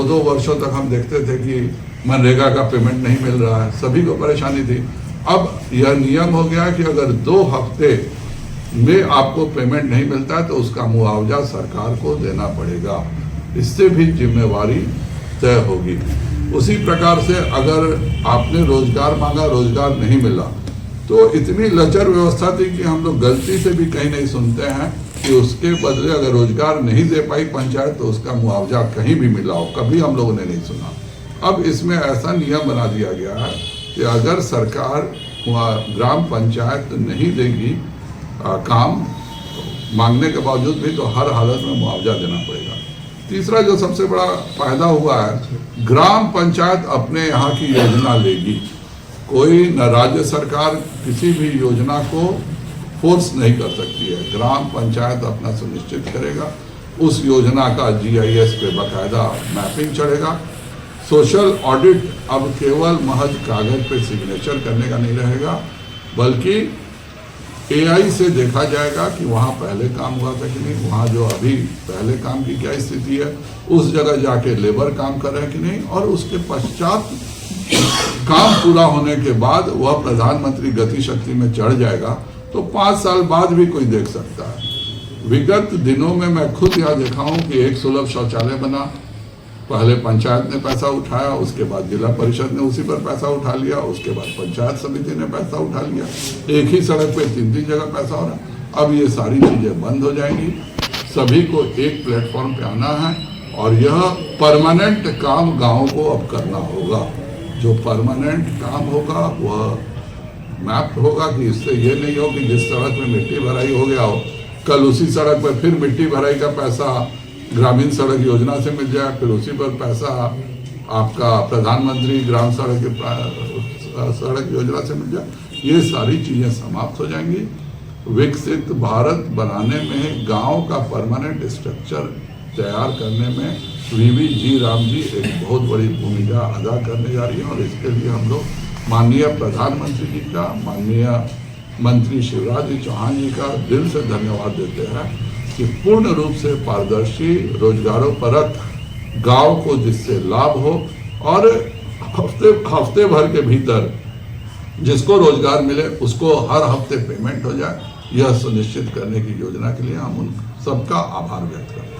2 वर्षों तक हम देखते थे कि मनरेगा का पेमेंट नहीं मिल रहा है, सभी को परेशानी थी। अब यह नियम हो गया कि अगर 2 हफ्ते में आपको पेमेंट नहीं मिलता है तो उसका मुआवजा सरकार को देना पड़ेगा, इससे भी जिम्मेवारी तय होगी। उसी प्रकार से अगर आपने रोजगार मांगा, रोजगार नहीं मिला, तो इतनी लचर व्यवस्था थी कि हम लोग गलती से भी कहीं नहीं सुनते हैं कि उसके बदले अगर रोजगार नहीं दे पाई पंचायत तो उसका मुआवजा कहीं भी मिला हो, कभी हम लोगों ने नहीं सुना। अब इसमें ऐसा नियम बना दिया गया है कि अगर सरकार ग्राम पंचायत नहीं देगी काम मांगने के बावजूद भी, तो हर हालत में मुआवजा देना पड़ेगा। तीसरा जो सबसे बड़ा फायदा हुआ है, ग्राम पंचायत अपने यहाँ की योजना लेगी। कोई न राज्य सरकार किसी भी योजना को फोर्स नहीं कर सकती है, ग्राम पंचायत अपना सुनिश्चित करेगा। उस योजना का GIS पे बाकायदा मैपिंग चढ़ेगा। सोशल ऑडिट अब केवल महज कागज पे सिग्नेचर करने का नहीं रहेगा, बल्कि AI से देखा जाएगा कि वहाँ पहले काम हुआ था कि नहीं, वहाँ जो अभी पहले काम की क्या स्थिति है, उस जगह जाके लेबर काम कर रहे हैं कि नहीं, और उसके पश्चात काम पूरा होने के बाद वह प्रधानमंत्री गति शक्ति में चढ़ जाएगा, तो 5 साल बाद भी कोई देख सकता है। विगत दिनों में मैं खुद यहाँ देखा हूँ कि एक सुलभ शौचालय बना, पहले पंचायत ने पैसा उठाया, उसके बाद जिला परिषद ने उसी पर पैसा उठा लिया, उसके बाद पंचायत समिति ने पैसा उठा लिया, एक ही सड़क पे 3 जगह पैसा हो रहा। अब ये सारी चीजें बंद हो जाएंगी, सभी को एक प्लेटफॉर्म पे आना है, और यह परमानेंट काम गाँव को अब करना होगा। जो परमानेंट काम होगा वह मैप होगा कि इससे ये नहीं हो कि जिस सड़क में मिट्टी भराई हो गया हो, कल उसी सड़क पर फिर मिट्टी भराई का पैसा ग्रामीण सड़क योजना से मिल जाए, फिर उसी पर पैसा आपका प्रधानमंत्री ग्राम सड़क योजना से मिल जाए। ये सारी चीजें समाप्त हो जाएंगी। विकसित भारत बनाने में गांव का परमानेंट स्ट्रक्चर तैयार करने में VV जी राम जी एक बहुत बड़ी भूमिका अदा करने जा रही है, और इसके लिए हम लोग माननीय प्रधानमंत्री जी का, माननीय मंत्री शिवराज जी चौहान जी का दिल से धन्यवाद देते हैं कि पूर्ण रूप से पारदर्शी, रोजगारोपरक गांव को जिससे लाभ हो, और हफ्ते भर के भीतर जिसको रोजगार मिले उसको हर हफ्ते पेमेंट हो जाए, यह सुनिश्चित करने की योजना के लिए हम उन सबका आभार व्यक्त करते हैं।